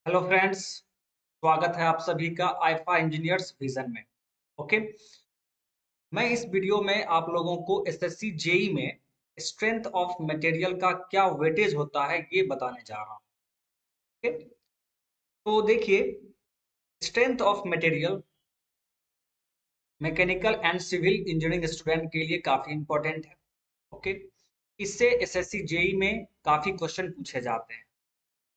Hello friends, स्वागत है आप सभी का आईफा इंजीनियर्स विजन में। ओके, मैं इस वीडियो में आप लोगों को एसएससी जेई में स्ट्रेंथ ऑफ मटेरियल का क्या वेटेज होता है ये बताने जा रहा हूँ। ओके, तो देखिए, strength of material mechanical and civil engineering student के लिए काफ़ी इंपॉर्टेंट है। ओके, इससे एसएससी जेई में काफ़ी क्वेश्चन पूछे जाते हैं।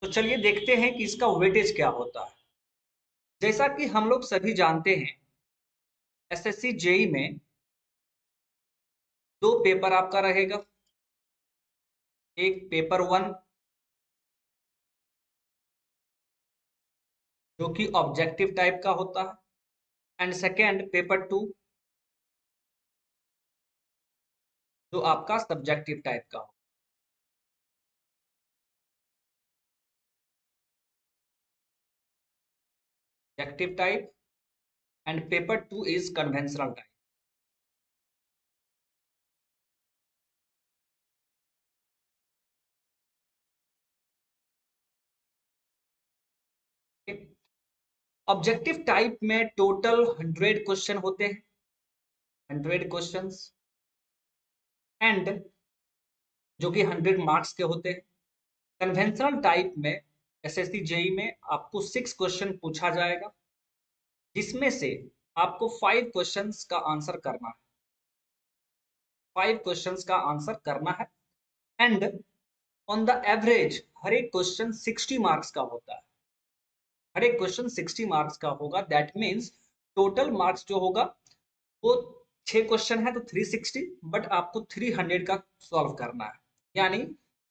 तो चलिए देखते हैं कि इसका वेटेज क्या होता है। जैसा कि हम लोग सभी जानते हैं, एसएससी जेई में दो पेपर आपका रहेगा। एक पेपर वन जो कि ऑब्जेक्टिव टाइप का होता है, एंड सेकेंड पेपर टू जो आपका सब्जेक्टिव टाइप का हो। Objective type and paper two is conventional type. Objective type में टोटल 100 क्वेश्चन होते हैं, 100 क्वेश्चंस, एंड जो कि 100 मार्क्स के होते हैं। कन्वेंशनल टाइप में एसएससी जेई में आपको 6 क्वेश्चन पूछा जाएगा, जिसमें से आपको 5 क्वेश्चंस का आंसर करना है। 5 क्वेश्चंस का आंसर करना है, एंड ऑन द एवरेज हर एक क्वेश्चन 60 मार्क्स का होता है। हर एक क्वेश्चन 60 मार्क्स का होगा। दैट मीन्स टोटल मार्क्स जो होगा वो 6 क्वेश्चन है तो 360, बट आपको 300 का सॉल्व करना है। यानी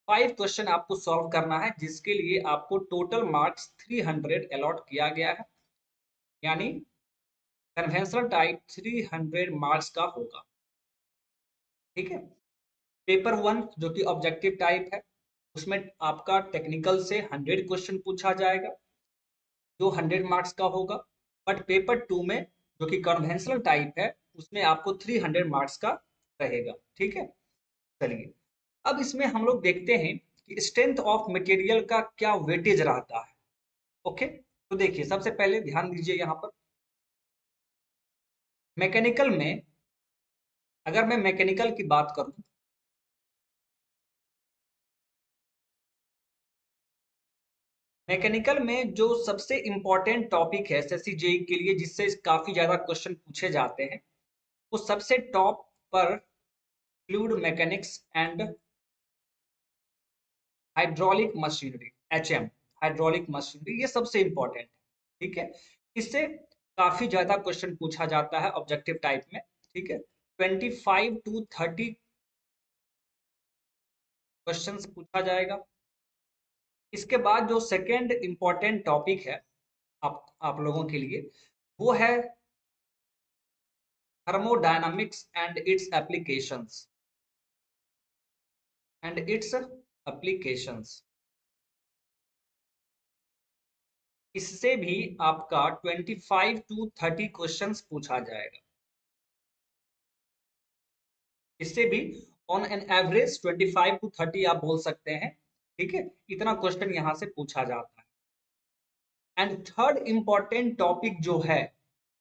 5 क्वेश्चन आपको सॉल्व करना है, जिसके लिए आपको टोटल मार्क्स 300 अलॉट किया गया है। यानी कन्वेंशनल टाइप 300 मार्क्स का होगा। ठीक है। पेपर वन जो कि ऑब्जेक्टिव टाइप है, उसमें आपका टेक्निकल से 100 क्वेश्चन पूछा जाएगा जो 100 मार्क्स का होगा। बट पेपर टू में जो कि कन्वेंशनल टाइप है, उसमें आपको 300 मार्क्स का रहेगा। ठीक है। चलिए, अब इसमें हम लोग देखते हैं कि स्ट्रेंथ ऑफ मटेरियल का क्या वेटेज रहता है। ओके, तो देखिए, सबसे पहले ध्यान दीजिए यहाँ पर मैकेनिकल में। अगर मैं मैकेनिकल की बात करूं, मैकेनिकल में जो सबसे इंपॉर्टेंट टॉपिक है एसएससी जेई के लिए, जिससे काफी ज्यादा क्वेश्चन पूछे जाते हैं, वो सबसे टॉप पर fluid mechanics and hydraulic machinery, HM, hydraulic machinery, ये सबसे इंपॉर्टेंट है। ठीक है। इससे काफी ज्यादा क्वेश्चन पूछा जाता है ऑब्जेक्टिव टाइप में। ठीक है, 25 to 30 क्वेश्चन पूछा जाएगा। इसके बाद जो सेकेंड इंपॉर्टेंट टॉपिक है आप लोगों के लिए, वो है थर्मोडायनामिक्स एंड इट्स एप्लीकेशंस। इससे भी आपका 25 to 30 क्वेश्चंस पूछा जाएगा। इससे भी ऑन एन एवरेज 25 to 30 आप बोल सकते हैं। ठीक है, इतना क्वेश्चन यहां से पूछा जाता है। एंड थर्ड इंपॉर्टेंट टॉपिक जो है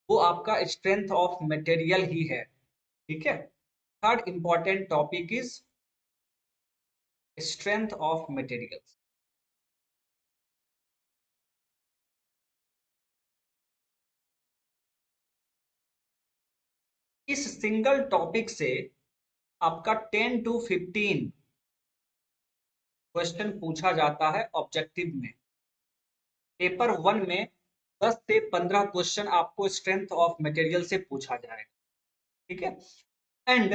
वो आपका स्ट्रेंथ ऑफ मटेरियल ही है। ठीक है, third important topic is strength of material. इस सिंगल टॉपिक से आपका 10 to 15 क्वेश्चन पूछा जाता है ऑब्जेक्टिव में। पेपर वन में 10 से 15 क्वेश्चन आपको स्ट्रेंथ ऑफ मटेरियल से पूछा जाएगा। ठीक है। एंड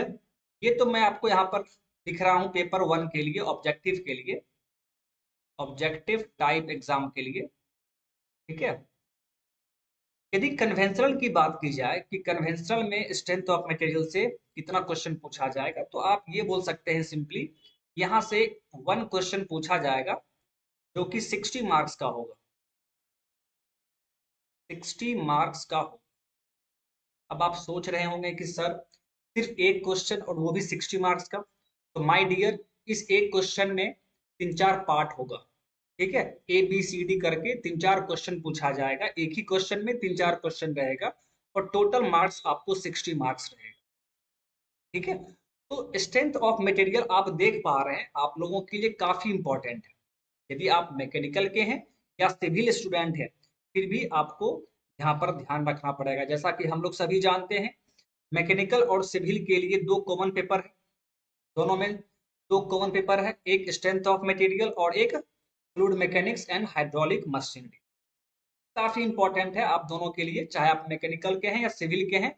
ये तो मैं आपको यहाँ पर दिख रहा हूँ पेपर वन के लिए, ऑब्जेक्टिव के लिए, ऑब्जेक्टिव टाइप एग्जाम के लिए। ठीक है। यदि कन्वेंशनल की बात की जाए कि कन्वेंशनल में स्ट्रेंथ ऑफ मटेरियल से कितना क्वेश्चन पूछा जाएगा, तो आप ये बोल सकते हैं सिंपली, यहाँ से 1 क्वेश्चन पूछा जाएगा जो कि 60 मार्क्स का होगा। 60 मार्क्स का होगा। अब आप सोच रहे होंगे कि सर सिर्फ एक क्वेश्चन और वो भी 60 मार्क्स का, तो माय डियर, इस एक क्वेश्चन में 3-4 पार्ट होगा। ठीक है, ए बी सी डी करके 3-4 क्वेश्चन पूछा जाएगा, एक ही क्वेश्चन में 3-4 क्वेश्चन रहेगा और टोटल मार्क्स आपको 60 मार्क्स रहेगा। ठीक है, तो स्ट्रेंथ ऑफ मटेरियल आप देख पा रहे हैं, आप लोगों के लिए काफी इंपॉर्टेंट है। यदि आप मैकेनिकल के हैं या सिविल स्टूडेंट हैं, फिर भी आपको यहाँ पर ध्यान रखना पड़ेगा। जैसा कि हम लोग सभी जानते हैं, मैकेनिकल और सिविल के लिए 2 कॉमन पेपर है, दोनों में 2 कॉमन पेपर है, एक स्ट्रेंथ ऑफ मटेरियल और एक fluid mechanics and hydraulic machinery. काफी इंपॉर्टेंट है आप दोनों के लिए, चाहे आप मैकेनिकल के हैं या सिविल के हैं,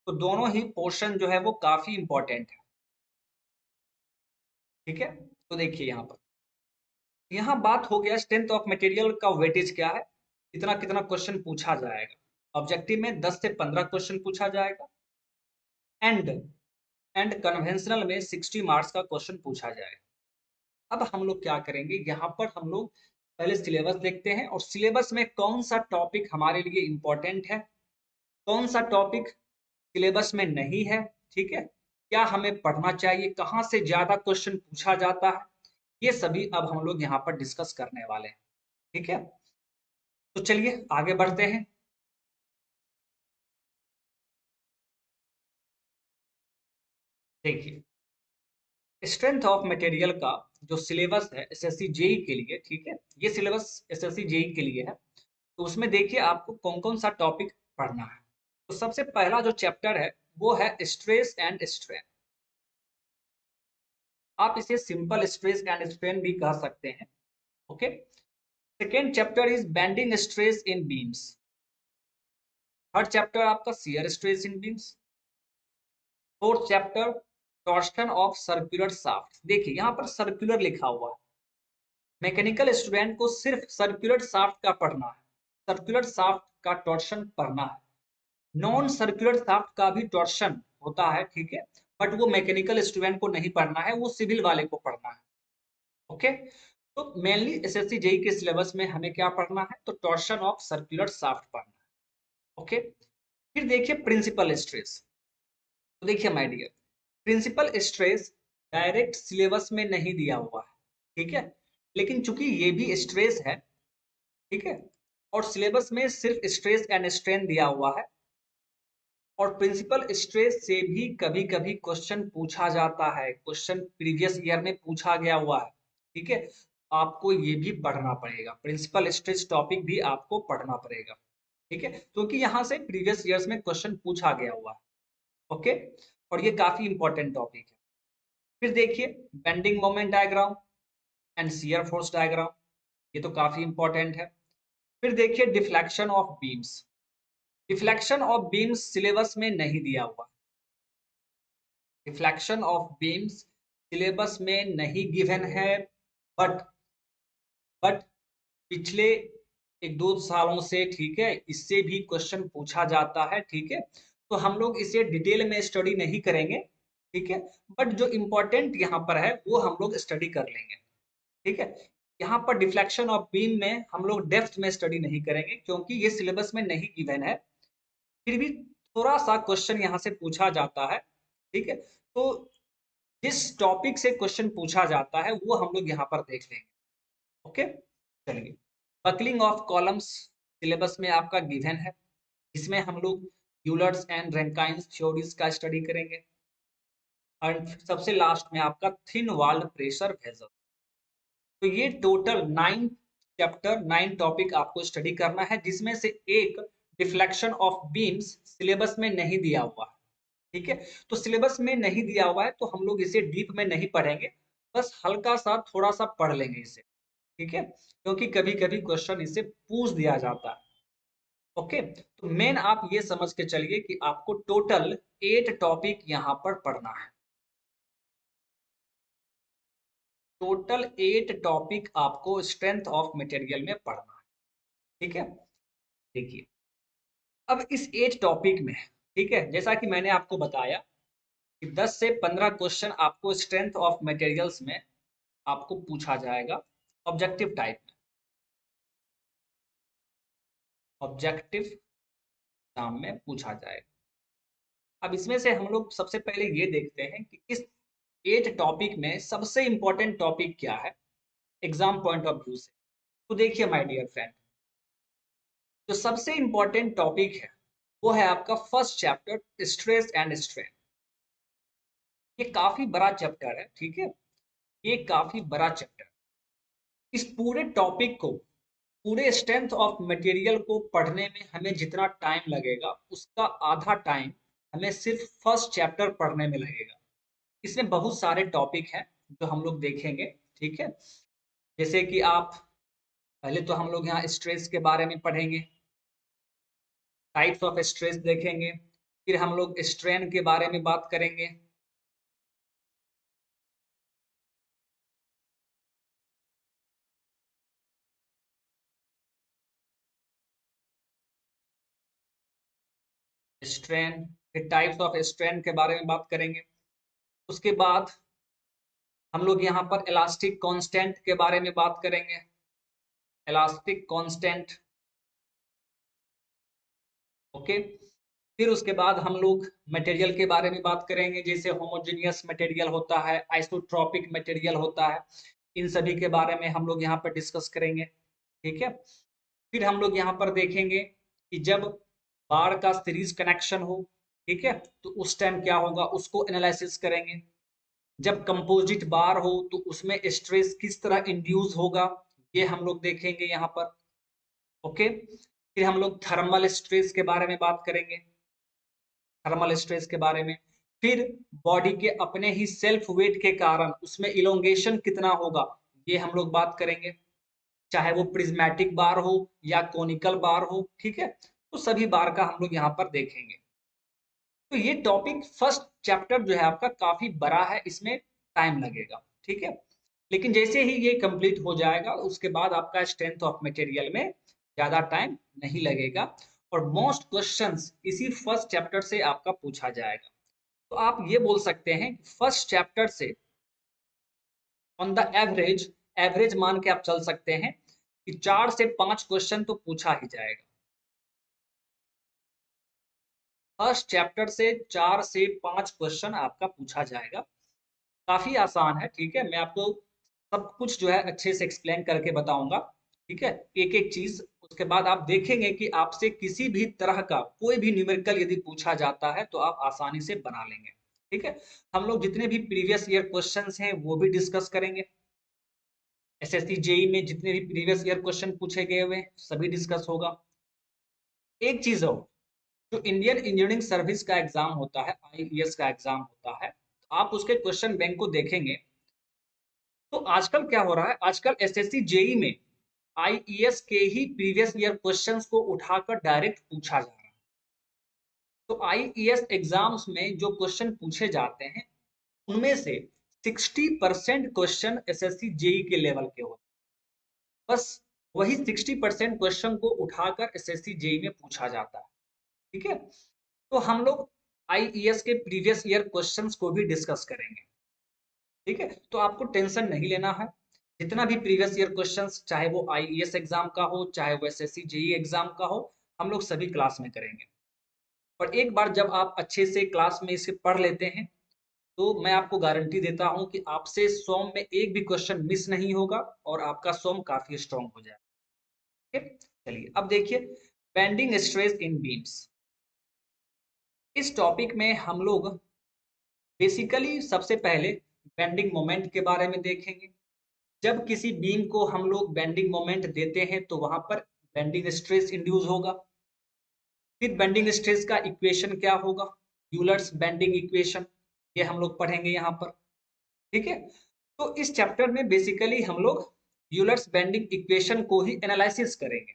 तो दोनों ही पोर्शन जो है वो काफी इंपॉर्टेंट है। ठीक है, तो देखिए यहाँ बात हो गया स्ट्रेंथ ऑफ मटेरियल का वेटेज क्या है, कितना कितना क्वेश्चन पूछा जाएगा। ऑब्जेक्टिव में 10 से 15 क्वेश्चन पूछा जाएगा एंड कन्वेंशनल में 60 मार्क्स का क्वेश्चन पूछा जाएगा। अब हम लोग क्या करेंगे, यहाँ पर हम लोग पहले सिलेबस देखते हैं और सिलेबस में कौन सा टॉपिक हमारे लिए इंपॉर्टेंट है, कौन सा टॉपिक सिलेबस में नहीं है। ठीक है, क्या हमें पढ़ना चाहिए, कहाँ से ज्यादा क्वेश्चन पूछा जाता है, ये सभी अब हम लोग यहाँ पर डिस्कस करने वाले हैं। ठीक है, तो चलिए आगे बढ़ते हैं। देखिए, स्ट्रेंथ ऑफ मटेरियल का जो सिलेबस है एसएससी जेई के लिए, ठीक है, ये सिलेबस एसएससी जेई के लिए है, तो उसमें देखिए आपको कौन कौन सा टॉपिक पढ़ना है। तो सबसे पहला जो चैप्टर है वो है स्ट्रेस एंड स्ट्रेन। आप इसे सिंपल स्ट्रेस एंड स्ट्रेन भी कह सकते हैं। Okay, second chapter is bending stress in beams. Third chapter आपका shear stress in beams. Fourth chapter torsion of circular shaft. देखिए यहाँ पर सर्कुलर लिखा हुआ है, मैकेनिकल स्टूडेंट को सिर्फ सर्कुलर शाफ्ट का पढ़ना है, सर्कुलर शाफ्ट का टॉर्शन पढ़ना है। नॉन सर्कुलर शाफ्ट का भी टॉर्शन होता है, ठीक है, बट वो मैकेनिकल स्टूडेंट को नहीं पढ़ना है, वो सिविल वाले को पढ़ना है। ओके, तो मेनली एसएससी जेई के सिलेबस में हमें क्या पढ़ना है, तो टॉर्शन ऑफ सर्कुलर शाफ्ट पढ़ना है। ओके, फिर देखिए प्रिंसिपल स्ट्रेस। तो देखिए my dear, principal stress direct syllabus में नहीं दिया हुआ है, ठीक है, लेकिन चूंकि ये भी स्ट्रेस है, ठीक है, और सिलेबस में सिर्फ स्ट्रेस एंड स्ट्रेन दिया हुआ है, और प्रिंसिपल स्ट्रेस से भी कभी कभी क्वेश्चन पूछा जाता है, क्वेश्चन प्रीवियस ईयर में पूछा गया हुआ है। ठीक है, आपको ये भी पढ़ना पड़ेगा, प्रिंसिपल स्ट्रेस टॉपिक भी आपको पढ़ना पड़ेगा। ठीक है, क्योंकि यहाँ से प्रीवियस ईयर्स में क्वेश्चन पूछा गया हुआ है। ओके, और ये काफी इंपॉर्टेंट टॉपिक है। फिर देखिए bending moment diagram and shear force diagram, ये तो काफी इंपॉर्टेंट है। फिर देखिए deflection of beams. Deflection of beams syllabus में नहीं दिया हुआ, रिफ्लेक्शन ऑफ बीम्स सिलेबस में नहीं गिवन है, बट पिछले 1-2 सालों से, ठीक है, इससे भी क्वेश्चन पूछा जाता है। ठीक है, तो हम लोग इसे डिटेल में स्टडी नहीं करेंगे, ठीक है, बट जो इम्पोर्टेंट यहाँ पर है वो हम लोग स्टडी कर लेंगे। ठीक है, यहाँ पर डिफ्लेक्शन ऑफ बीम में हम लोग डेप्थ में स्टडी नहीं करेंगे क्योंकि ये सिलेबस में नहीं गिवन है, फिर भी थोड़ा सा क्वेश्चन यहाँ से पूछा जाता है। ठीक है, तो जिस टॉपिक से क्वेश्चन पूछा जाता है वो हम लोग यहाँ पर देख लेंगे। ओके, चलिए, बकलिंग ऑफ कॉलम्स सिलेबस में आपका गिवन है, इसमें हम लोग यूलर्स एंड रैंकाइंस थ्योरीज का स्टडी करेंगे, और सबसे लास्ट में आपका थिन वॉल्ड प्रेशर वेसल। तो ये टोटल 9 टॉपिक आपको स्टडी करना है, जिसमें से एक डिफ्लेक्शन ऑफ बीम्स सिलेबस में नहीं दिया हुआ है। ठीक है, तो सिलेबस में नहीं दिया हुआ है तो हम लोग इसे डीप में नहीं पढ़ेंगे, बस हल्का सा थोड़ा सा पढ़ लेंगे इसे। ठीक है, क्योंकि कभी कभी क्वेश्चन इसे पूछ दिया जाता है। ओके, तो मेन आप ये समझ के चलिए कि आपको टोटल 8 टॉपिक यहाँ पर पढ़ना है, टोटल 8 टॉपिक आपको स्ट्रेंथ ऑफ मटेरियल में पढ़ना है। ठीक है, देखिए अब इस 8 टॉपिक में, ठीक है, जैसा कि मैंने आपको बताया कि 10 से 15 क्वेश्चन आपको स्ट्रेंथ ऑफ मटेरियल्स में आपको पूछा जाएगा ऑब्जेक्टिव टाइप में, ऑब्जेक्टिव एग्जाम में पूछा जाएगा। अब इसमें से हम लोग सबसे पहले ये देखते हैं कि इस 8 टॉपिक में सबसे इंपॉर्टेंट टॉपिक क्या है एग्जाम पॉइंट ऑफ व्यू से। तो देखिए माय डियर फ्रेंड, जो सबसे इंपॉर्टेंट टॉपिक है वो है आपका first chapter stress and strain. ये काफी बड़ा चैप्टर है, ठीक है, ये काफी बड़ा चैप्टर। इस पूरे टॉपिक को, पूरे स्ट्रेंथ ऑफ मटेरियल को पढ़ने में हमें जितना टाइम लगेगा उसका आधा टाइम हमें सिर्फ फर्स्ट चैप्टर पढ़ने में लगेगा। इसमें बहुत सारे टॉपिक हैं जो हम लोग देखेंगे, ठीक है। जैसे कि आप, पहले तो हम लोग यहाँ स्ट्रेस के बारे में पढ़ेंगे, टाइप्स ऑफ स्ट्रेस देखेंगे, फिर हम लोग स्ट्रेन के बारे में बात करेंगे, स्ट्रेन, फिर टाइप्स ऑफ स्ट्रेन के बारे में बात करेंगे। उसके बाद हम लोग यहाँ पर इलास्टिक कांस्टेंट के बारे में बात करेंगे, इलास्टिक कांस्टेंट, ओके। फिर उसके बाद हम लोग मटेरियल के बारे में बात करेंगे, जैसे होमोजेनियस मटेरियल होता है, आइसोट्रॉपिक मटेरियल होता है, इन सभी के बारे में हम लोग यहाँ पर डिस्कस करेंगे, ठीक है। फिर हम लोग यहाँ पर देखेंगे कि जब बार का सीरीज कनेक्शन हो, ठीक है, तो उस टाइम क्या होगा उसको एनालिसिस करेंगे। जब कंपोजिट बार हो तो उसमें स्ट्रेस किस तरह इंड्यूस होगा, ये हम लोग देखेंगे यहाँ पर, ओके। फिर हम लोग थर्मल स्ट्रेस के बारे में बात करेंगे, थर्मल स्ट्रेस के बारे में। फिर बॉडी के अपने ही सेल्फ वेट के कारण उसमें इलोंगेशन कितना होगा, ये हम लोग बात करेंगे, चाहे वो प्रिज्मेटिक बार हो या कोनिकल बार हो, ठीक है। तो सभी बार का हम लोग यहाँ पर देखेंगे। तो ये टॉपिक फर्स्ट चैप्टर जो है आपका काफी बड़ा है, इसमें टाइम लगेगा, ठीक है। लेकिन जैसे ही ये कंप्लीट हो जाएगा उसके बाद आपका स्ट्रेंथ ऑफ मटेरियल में ज्यादा टाइम नहीं लगेगा और मोस्ट क्वेश्चंस इसी फर्स्ट चैप्टर से आपका पूछा जाएगा। तो आप ये बोल सकते हैं फर्स्ट चैप्टर से ऑन द एवरेज, एवरेज मान के आप चल सकते हैं कि 4 से 5 क्वेश्चन तो पूछा ही जाएगा। फर्स्ट चैप्टर से 4 से 5 क्वेश्चन आपका पूछा जाएगा। काफी आसान है, ठीक है। मैं आपको सब कुछ जो है अच्छे से एक्सप्लेन करके बताऊंगा, ठीक है, एक एक चीज। उसके बाद आप देखेंगे कि आपसे किसी भी तरह का कोई भी न्यूमेरिकल यदि पूछा जाता है तो आप आसानी से बना लेंगे, ठीक है। हम लोग जितने भी प्रीवियस ईयर क्वेश्चंस हैं वो भी डिस्कस करेंगे। एसएससी जेई में जितने भी प्रीवियस ईयर क्वेश्चन पूछे गए हुए सभी डिस्कस होगा। एक चीज हो, जो इंडियन इंजीनियरिंग सर्विस का एग्जाम होता है, आईईएस का एग्जाम होता है, तो आप उसके क्वेश्चन बैंक को देखेंगे तो आजकल क्या हो रहा है, आजकल एसएससी जेई में आईईएस के ही प्रीवियस ईयर क्वेश्चंस को उठाकर डायरेक्ट पूछा जा रहा है। तो आईईएस एग्जाम्स में जो क्वेश्चन पूछे जाते हैं उनमें से 60% क्वेश्चन एसएससी जेई के लेवल के होते हैं। बस वही 60% क्वेश्चन को उठाकर एसएससी जेई में पूछा जाता है, ठीक है। तो हम लोग आईईएस के प्रीवियस ईयर क्वेश्चंस को भी डिस्कस करेंगे, ठीक है। तो आपको टेंशन नहीं लेना है, जितना भी प्रीवियस ईयर क्वेश्चंस, चाहे वो आईईएस एग्जाम का हो चाहे वो एसएससी जेई एग्जाम का हो, हम लोग सभी क्लास में करेंगे। और एक बार जब आप अच्छे से क्लास में इसे पढ़ लेते हैं तो मैं आपको गारंटी देता हूं कि आपसे 100 में एक भी क्वेश्चन मिस नहीं होगा और आपका 100 काफी स्ट्रॉन्ग हो जाएगा, ठीक है। चलिए अब देखिए, बेंडिंग स्ट्रेस इन बीम्स। इस टॉपिक में हम लोग बेसिकली सबसे पहले बेंडिंग मोमेंट के बारे में देखेंगे। जब किसी बीम को हम लोग बेंडिंग मोमेंट देते हैं तो वहां पर बेंडिंग स्ट्रेस इंड्यूस होगा। फिर बेंडिंग स्ट्रेस का इक्वेशन क्या होगा, यूलर्स बेंडिंग इक्वेशन, ये हम लोग पढ़ेंगे यहाँ पर, ठीक है। तो इस चैप्टर में बेसिकली हम लोग यूलर्स बेंडिंग इक्वेशन को ही एनालिसिस करेंगे,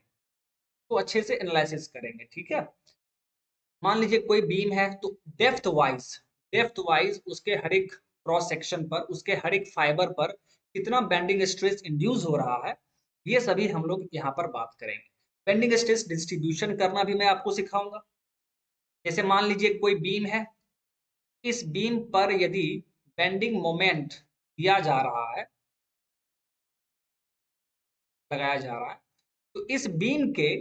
तो अच्छे से एनालिसिस करेंगे, ठीक है। मान लीजिए कोई बीम है तो डेप्थ वाइज उसके हर एक क्रॉस सेक्शन पर, उसके हर एक फाइबर पर कितना बेंडिंग स्ट्रेस इंड्यूस हो रहा है, ये सभी हम लोग यहाँ पर बात करेंगे। बेंडिंग स्ट्रेस डिस्ट्रीब्यूशन करना भी मैं आपको सिखाऊंगा। जैसे मान लीजिए कोई बीम है, इस बीम पर यदि बेंडिंग मोमेंट दिया जा रहा है, लगाया जा रहा है, तो इस बीम के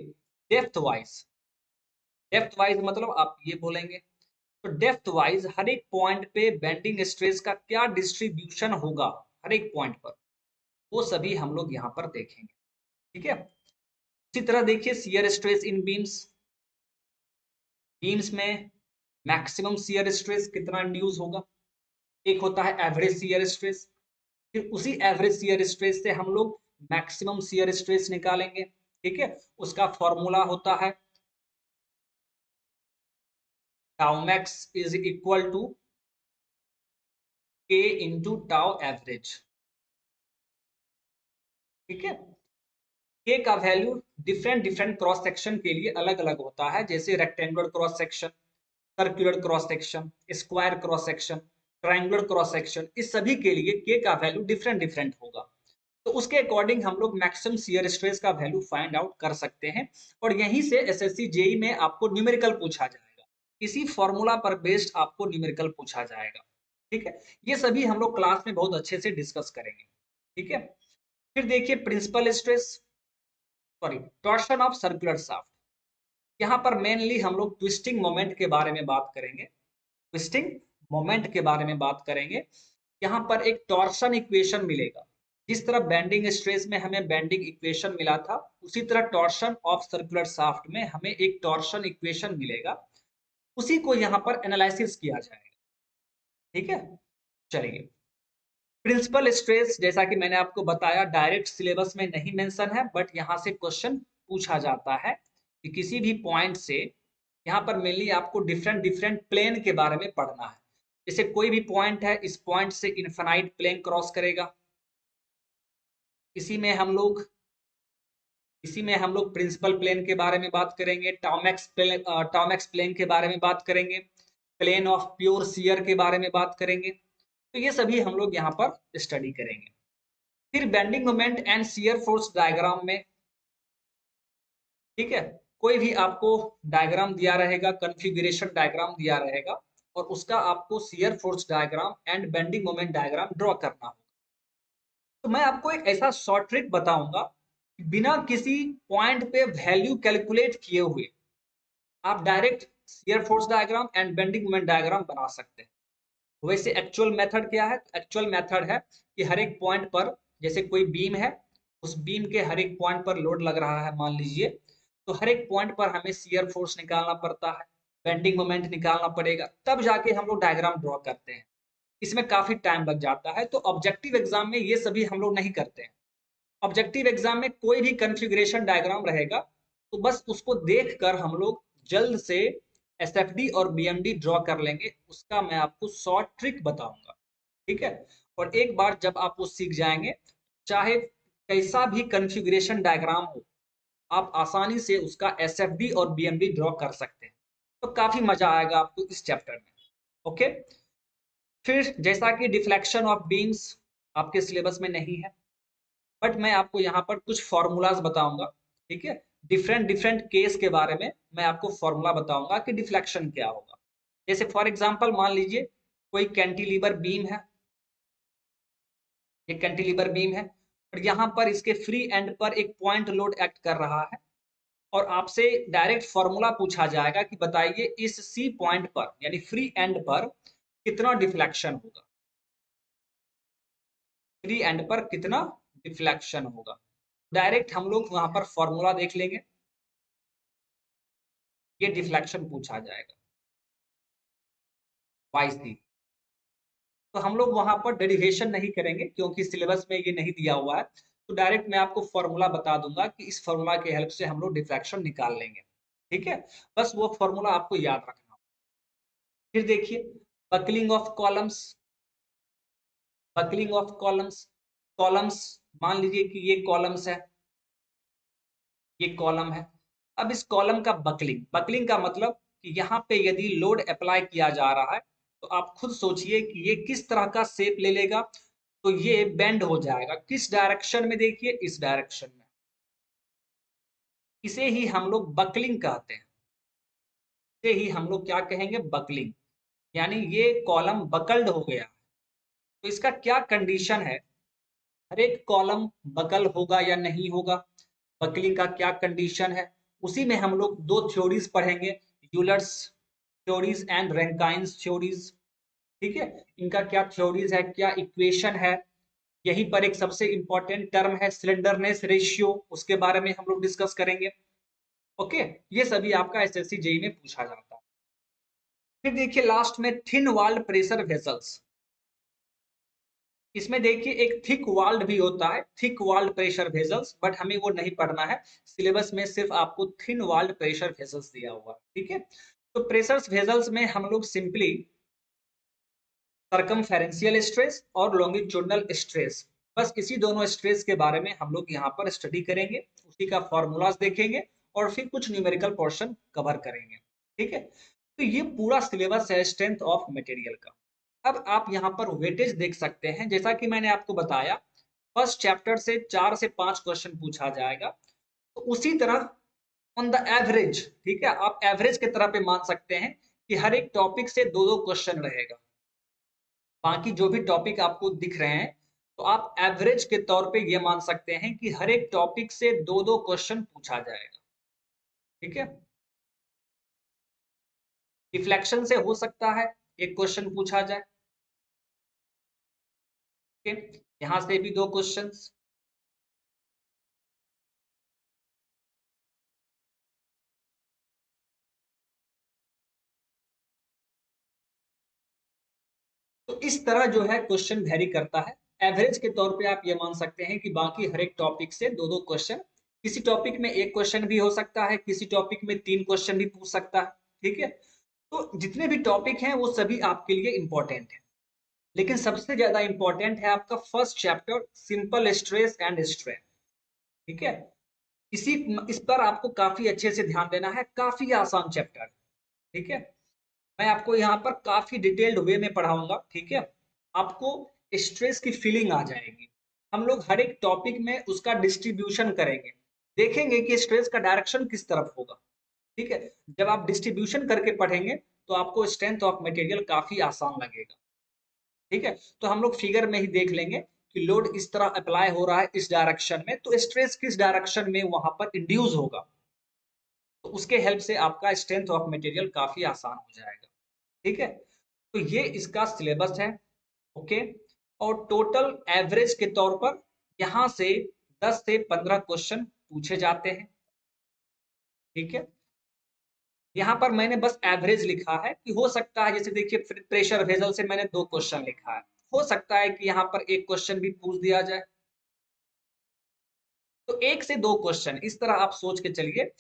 डेप्थ वाइज मतलब आप ये बोलेंगे, तो डेप्थ वाइज हर एक पॉइंट पे बेंडिंग स्ट्रेस का क्या डिस्ट्रीब्यूशन होगा हर एक पॉइंट पर, वो सभी हम लोग यहाँ पर देखेंगे। ठीक है। इसी तरह देखिए shear stress in beams, beams में मैक्सिमम शियर स्ट्रेस कितना इंड्यूस होगा। एक होता है एवरेज शियर स्ट्रेस, फिर उसी एवरेज शियर स्ट्रेस से हम लोग मैक्सिमम शियर स्ट्रेस निकालेंगे। ठीक है, उसका फॉर्मूला होता है tau max is equal to K into tau average. ठीक है, के का value different different cross section के लिए अलग अलग होता है, जैसे rectangular cross section, circular cross section, square cross section, triangular cross section, इस सभी के लिए के का वैल्यू डिफरेंट डिफरेंट होगा। तो उसके अकॉर्डिंग हम लोग मैक्सिमम शियर स्ट्रेस का वैल्यू फाइंड आउट कर सकते हैं, और यहीं से एसएससी जेई में आपको न्यूमेरिकल पूछा जाएगा, इसी फॉर्मूला पर बेस्ड आपको न्यूमेरिकल पूछा जाएगा। ठीक है, ये सभी हम लोग क्लास में बहुत अच्छे से डिस्कस करेंगे। ठीक है, फिर देखिए principal stress, sorry torsion of circular shaft. यहाँ पर मेनली हम लोग ट्विस्टिंग मोमेंट के बारे में बात करेंगे, ट्विस्टिंग मोमेंट के बारे में बात करेंगे। यहाँ पर एक टॉर्शन इक्वेशन मिलेगा, जिस तरह बेंडिंग स्ट्रेस में हमें बेंडिंग इक्वेशन मिला था, उसी तरह टॉर्शन ऑफ सर्कुलर शाफ्ट में हमें एक टॉर्शन इक्वेशन मिलेगा, उसी को यहाँ पर एनालिसिस किया जाएगा। ठीक है, चलिए प्रिंसिपल स्ट्रेस, जैसा कि मैंने आपको बताया डायरेक्ट सिलेबस में नहीं मेंशन है, बट यहाँ से क्वेश्चन पूछा जाता है कि किसी भी पॉइंट से, यहाँ पर मेनली आपको डिफरेंट डिफरेंट प्लेन के बारे में पढ़ना है। जैसे कोई भी पॉइंट है, इस पॉइंट से इनफाइनाइट प्लेन क्रॉस करेगा, इसी में हम लोग प्रिंसिपल प्लेन के बारे में बात करेंगे, टॉमेक्स प्लेन के बारे में बात करेंगे, प्लेन ऑफ प्योर शियर के बारे में बात करेंगे। तो ये सभी हम लोग यहाँ पर स्टडी करेंगे। फिर bending moment and shear force diagram में, ठीक है, कोई भी आपको डायग्राम दिया रहेगा, कॉन्फ़िगरेशन डायग्राम दिया रहेगा, और उसका आपको shear force diagram and bending moment diagram draw करना होगा। तो मैं आपको एक ऐसा शॉर्ट ट्रिक बताऊंगा, बिना किसी पॉइंट पे वैल्यू कैलकुलेट किए हुए आप direct shear force diagram and bending moment diagram बना सकते हैं। वैसे एक्चुअल मेथड क्या है? एक्चुअल मेथड है कि हर एक पॉइंट पर, जैसे कोई बीम है, उस बीम के हर एक पॉइंट पर लोड लग रहा है मान लीजिए, तो हर एक पॉइंट पर हमें शियर फोर्स निकालना पड़ता है, बेंडिंग मोमेंट निकालना पड़ेगा, तब जाके हम लोग डायग्राम ड्रॉ करते हैं। इसमें काफी टाइम लग जाता है, तो ऑब्जेक्टिव एग्जाम में ये सभी हम लोग नहीं करते हैं। ऑब्जेक्टिव एग्जाम में कोई भी कॉन्फ़िगरेशन डायग्राम रहेगा, तो बस उसको देखकर हम लोग जल्द से एसएफडी और बीएमडी ड्रॉ कर लेंगे, उसका मैं आपको शॉर्ट ट्रिक बताऊंगा। ठीक है, और एक बार जब आप वो सीख जाएंगे, चाहे कैसा भी कॉन्फ़िगरेशन डायग्राम हो, आप आसानी से उसका एसएफडी और बीएमडी ड्रॉ कर सकते हैं। तो काफी मजा आएगा आपको इस चैप्टर में। ओके, फिर जैसा कि डिफ्लेक्शन ऑफ बीम्स आपके सिलेबस में नहीं है, बट मैं आपको यहाँ पर कुछ फॉर्मूलाज बताऊंगा। ठीक है, डिफरेंट डिफरेंट केस के बारे में मैं आपको फॉर्मूला बताऊंगा कि डिफ्लेक्शन क्या होगा। जैसे फॉर एग्जांपल मान लीजिए कोई कैंटिलीवर बीम है, ये कैंटिलीवर बीम है, और यहाँ पर इसके फ्री एंड पर एक पॉइंट लोड एक्ट कर रहा है, और आपसे डायरेक्ट फॉर्मूला पूछा जाएगा कि बताइए इस सी पॉइंट पर यानी फ्री एंड पर कितना डिफ्लेक्शन होगा, फ्री एंड पर कितना डिफ्लेक्शन होगा। डायरेक्ट हम लोग वहां पर फॉर्मूला देख लेंगे, ये डिफ्लेक्शन पूछा जाएगा वाइज दी। तो हम लोग वहां पर डेरिवेशन नहीं करेंगे क्योंकि सिलेबस में ये नहीं दिया हुआ है, तो डायरेक्ट मैं आपको फॉर्मूला बता दूंगा कि इस फॉर्मूला की हेल्प से हम लोग डिफ्लेक्शन निकाल लेंगे। ठीक है, बस वो फॉर्मूला आपको याद रखना। फिर देखिए buckling of columns, buckling of columns, columns मान लीजिए कि ये कॉलम्स है, ये कॉलम है। अब इस कॉलम का बकलिंग, बकलिंग का मतलब कि यहाँ पे यदि लोड अप्लाई किया जा रहा है, तो आप खुद सोचिए कि ये किस तरह का शेप ले लेगा। तो ये बेंड हो जाएगा, किस डायरेक्शन में? देखिए इस डायरेक्शन में। इसे ही हम लोग बकलिंग कहते हैं, इसे ही हम लोग क्या कहेंगे? बकलिंग। यानी ये कॉलम बकल्ड हो गया। तो इसका क्या कंडीशन है? हर एक कॉलम बकल होगा या नहीं होगा, बकलिंग का क्या कंडीशन है, उसी में हम लोग दो थ्योरीज पढ़ेंगे, Euler's theories and Rankine's theories. ठीक है, इनका क्या थ्योरीज है, क्या इक्वेशन है, यहीं पर एक सबसे इंपॉर्टेंट टर्म है स्लेंडरनेस रेशियो, उसके बारे में हम लोग डिस्कस करेंगे। ओके, ये सभी आपका एसएससी जेईई में पूछा जाता है। फिर देखिए लास्ट में थिन वॉल्ड प्रेशर वेसल्स। इसमें देखिए एक थिक वॉल्ड भी होता है, thick walled pressure vessels, but हमें वो नहीं पढ़ना है। सिलेबस में सिर्फ आपको थिन वॉल्ड प्रेशर वेसल्स दिया हुआ है, ठीक है। तो प्रेशर वेसल्स में हम लोग सिंपली सर्कमफेरेंशियल स्ट्रेस और लॉन्गिट्यूडनल स्ट्रेस, बस इसी दोनों स्ट्रेस के बारे में हम लोग यहाँ पर स्टडी करेंगे, उसी का फॉर्मूलाज देखेंगे और फिर कुछ न्यूमेरिकल पोर्शन कवर करेंगे, ठीक है। तो ये पूरा सिलेबस है स्ट्रेंथ ऑफ मटेरियल का। अब आप यहाँ पर वेटेज देख सकते हैं, जैसा कि मैंने आपको बताया फर्स्ट चैप्टर से 4 से 5 क्वेश्चन पूछा जाएगा, तो उसी तरह ऑन द एवरेज, ठीक है, आप एवरेज के तरह पे मान सकते हैं कि हर एक टॉपिक से 2-2 क्वेश्चन रहेगा। बाकी जो भी टॉपिक आपको दिख रहे हैं, तो आप एवरेज के तौर पे ये मान सकते हैं कि हर एक टॉपिक से 2-2 क्वेश्चन पूछा जाएगा, ठीक है। रिफ्लेक्शन से हो सकता है एक क्वेश्चन पूछा जाए, ठीक है, यहां से भी 2 क्वेश्चंस। तो इस तरह जो है क्वेश्चन वेरी करता है। एवरेज के तौर पे आप ये मान सकते हैं कि बाकी हर एक टॉपिक से 2-2 क्वेश्चन, किसी टॉपिक में एक क्वेश्चन भी हो सकता है, किसी टॉपिक में 3 क्वेश्चन भी पूछ सकता है, ठीक है। तो जितने भी टॉपिक हैं वो सभी आपके लिए इंपॉर्टेंट है, लेकिन सबसे ज्यादा इंपॉर्टेंट है आपका first chapter simple stress and strain, ठीक है। इसी इस पर आपको काफी अच्छे से ध्यान देना है, काफी आसान चैप्टर, ठीक है। मैं आपको यहाँ पर काफी डिटेल्ड वे में पढ़ाऊंगा, ठीक है। आपको स्ट्रेस की फीलिंग आ जाएगी। हम लोग हर एक टॉपिक में उसका डिस्ट्रीब्यूशन करेंगे, देखेंगे कि स्ट्रेस का डायरेक्शन किस तरफ होगा, ठीक है। जब आप डिस्ट्रीब्यूशन करके पढ़ेंगे तो आपको स्ट्रेंथ ऑफ मटेरियल काफी आसान लगेगा, ठीक है। तो हम लोग फिगर में ही देख लेंगे कि लोड इस तरह अप्लाई हो रहा है इस डायरेक्शन में, तो स्ट्रेस किस डायरेक्शन में वहां पर इंड्यूस होगा, तो उसके हेल्प से आपका स्ट्रेंथ ऑफ मटेरियल काफी आसान हो जाएगा, ठीक है। तो ये इसका सिलेबस है, ओके। और टोटल एवरेज के तौर पर यहां से 10 से 15 क्वेश्चन पूछे जाते हैं, ठीक है। यहाँ पर मैंने बस एवरेज लिखा है कि हो सकता है, जैसे देखिए प्रेशर वेसल से मैंने 2 क्वेश्चन लिखा है, हो सकता है कि यहाँ पर एक क्वेश्चन भी पूछ दिया जाए, तो 1 से 2 क्वेश्चन इस तरह आप सोच के चलिए,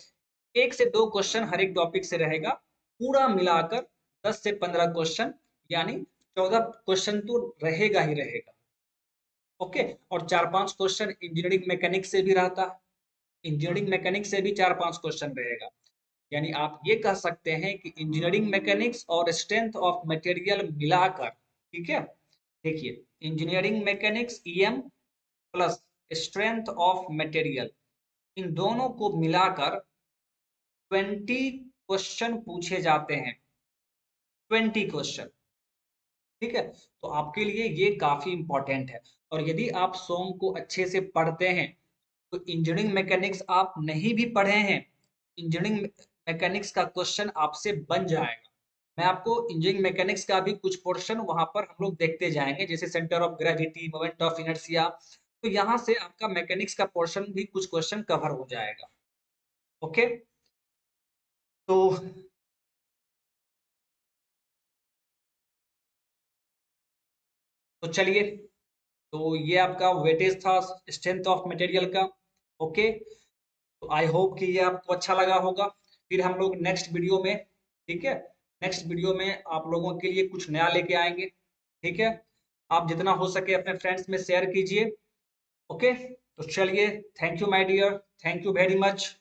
1 से 2 क्वेश्चन हर एक टॉपिक से रहेगा, पूरा मिलाकर 10 से 15 क्वेश्चन, यानी 14 क्वेश्चन तो रहेगा ही रहेगा, ओके। और 4-5 क्वेश्चन इंजीनियरिंग मैकेनिक्स से भी रहता है, इंजीनियरिंग मैकेनिक्स से भी 4-5 क्वेश्चन रहेगा, यानी आप ये कह सकते हैं कि इंजीनियरिंग मैकेनिक्स और स्ट्रेंथ ऑफ मटेरियल मिलाकर, ठीक है, देखिए engineering mechanics EM plus strength of material, इन दोनों को मिलाकर 20 क्वेश्चन पूछे जाते हैं, 20 क्वेश्चन, ठीक है। तो आपके लिए ये काफी इंपॉर्टेंट है। और यदि आप सोम को अच्छे से पढ़ते हैं तो इंजीनियरिंग मैकेनिक्स आप नहीं भी पढ़े हैं, इंजीनियरिंग मैकेनिक्स का क्वेश्चन आपसे बन जाएगा। मैं आपको इंजीनियरिंग मैकेनिक्स का भी कुछ पोर्शन वहां पर हम लोग देखते जाएंगे, जैसे centre of gravity, moment of inertia, तो यहाँ से आपका मैकेनिक्स का पोर्शन भी कुछ क्वेश्चन कवर हो जाएगा, ओके। तो चलिए, तो ये आपका वेटेज था स्ट्रेंथ ऑफ मटेरियल का, ओके। तो आई होप कि ये आपको अच्छा लगा होगा। फिर हम लोग नेक्स्ट वीडियो में, ठीक है, नेक्स्ट वीडियो में आप लोगों के लिए कुछ नया लेके आएंगे, ठीक है। आप जितना हो सके अपने फ्रेंड्स में शेयर कीजिए, ओके। तो चलिए, thank you my dear, thank you very much.